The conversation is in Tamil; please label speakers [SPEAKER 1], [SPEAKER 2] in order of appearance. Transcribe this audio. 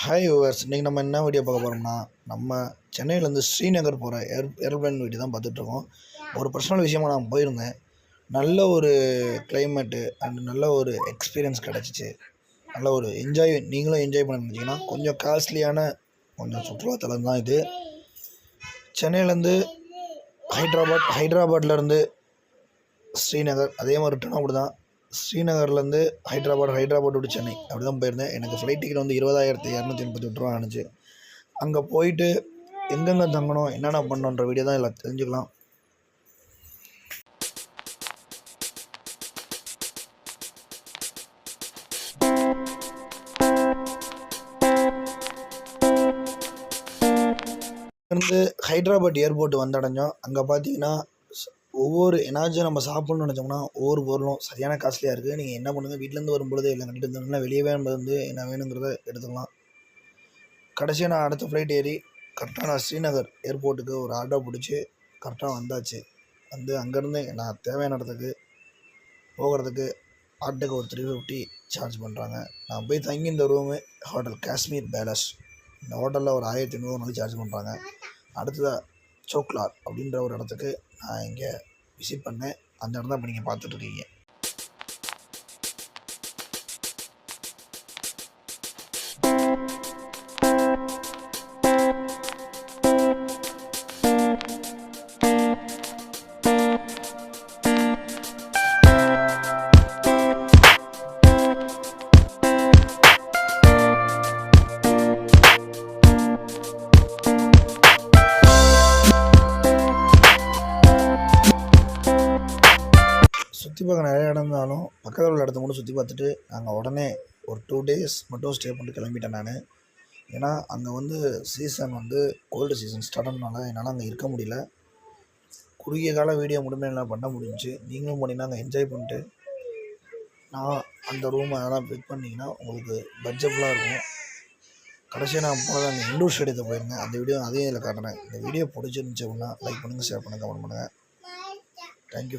[SPEAKER 1] ஹாய் வியூவர்ஸ், இன்றைக்கி நம்ம என்ன வீடியோ பார்க்க போகிறோம்னா, நம்ம சென்னையிலேருந்து ஸ்ரீநகர் போகிற ஏரோப்ளேன் வீடியோ தான் பார்த்துட்ருக்கோம். ஒரு பர்சனல் விஷயமா நான் போயிருந்தேன். நல்ல ஒரு கிளைமேட்டு அண்ட் நல்ல ஒரு எக்ஸ்பீரியன்ஸ் கிடச்சிச்சு. நல்ல ஒரு நீங்களும் என்ஜாய் பண்ண நினச்சிங்கன்னா கொஞ்சம் காஸ்ட்லியான சுற்றுலாத்தலம் தான் இது. சென்னையிலேருந்து ஹைதராபாத்லேருந்து ஸ்ரீநகர், அதே மாதிரி ரிட்டர்ன் அப்படி தான். ஸ்ரீநகர்லேருந்து ஹைதராபாத் டு சென்னை அப்படி தான் போயிருந்தேன். எனக்கு ஃப்ளைட் டிக்கெட் வந்து 20,288 ரூபா ஆணுச்சு. அங்கே போயிட்டு எங்கெங்கே தங்கணும், என்னென்ன பண்ணணுன்ற வீடியோ தான் எல்லாம் தெரிஞ்சுக்கலாம். இருந்து ஹைதராபாத் ஏர்போர்ட் வந்தடைஞ்சோம். அங்கே பார்த்தீங்கன்னா ஏதாச்சும் நம்ம சாப்பிட்ணுன்னு நினச்சோம்னா ஒவ்வொரு பொருளும் சரியான காஸ்ட்லியாக இருக்குது. நீங்கள் என்ன பண்ணுங்கள், வீட்டிலேருந்து வரும்பொழுது எல்லாம் கட்டிட்டு வந்தோம்னா வெளியவே வந்து என்ன வேணுங்கிறத எடுத்துக்கலாம். கடைசியாக நான் அடுத்த ஃப்ளைட் ஏறி கரெக்டாக நான் ஸ்ரீநகர் ஏர்போர்ட்டுக்கு ஒரு ஆட்டோ பிடிச்சி கரெக்டாக வந்தாச்சு. அங்கேருந்து நான் தேவையான இடத்துக்கு போகிறதுக்கு ஆட்டோக்கு ஒரு 350 சார்ஜ் பண்ணுறாங்க. நான் போய் தங்கி இந்த ரூமு ஹோட்டல் காஷ்மீர் பேலஸ். இந்த ஹோட்டலில் ஒரு 1,800 சார்ஜ் பண்ணுறாங்க. அடுத்ததாக சோக்லார் அப்படின்ற ஒரு இடத்துக்கு நான் இங்கே விசிட் பண்ணேன். அந்த இடம் தான் இப்போ நீங்கள் பார்த்துட்ருக்கீங்க. சுற்றி பார்க்க நிறைய இடம் இருந்தாலும் பக்கத்தில் உள்ள இடத்த மட்டும் சுற்றி பார்த்துட்டு நாங்கள் உடனே ஒரு 2 days மட்டும் ஸ்டே பண்ணிட்டு கிளம்பிட்டேன் நான். ஏன்னா அங்கே வந்து சீசன் வந்து கோல்டு சீசன் ஸ்டார்ட் ஆனதுனால என்னால் அங்கே இருக்க முடியல. குறுகிய கால வீடியோ மட்டுமே என்னால் பண்ண முடிஞ்சிச்சு. நீங்களும் போனீங்கன்னா அங்கே என்ஜாய் பண்ணிட்டு நான் அந்த ரூமை அதெல்லாம் பிக் பண்ணிங்கன்னா உங்களுக்கு பட்ஜெட்லாம் இருக்கும். கடைசியாக நான் போனது அங்கே இண்டூர் ஸ்டேடியத்தை போயிருந்தேன். அந்த வீடியோ அதையும் இதில் காட்டுறேன். இந்த வீடியோ பிடிச்சிருந்துச்சு அப்படின்னா லைக் பண்ணுங்கள், ஷேர் பண்ணுங்கள், கமெண்ட் பண்ணுங்கள். தேங்க்யூ.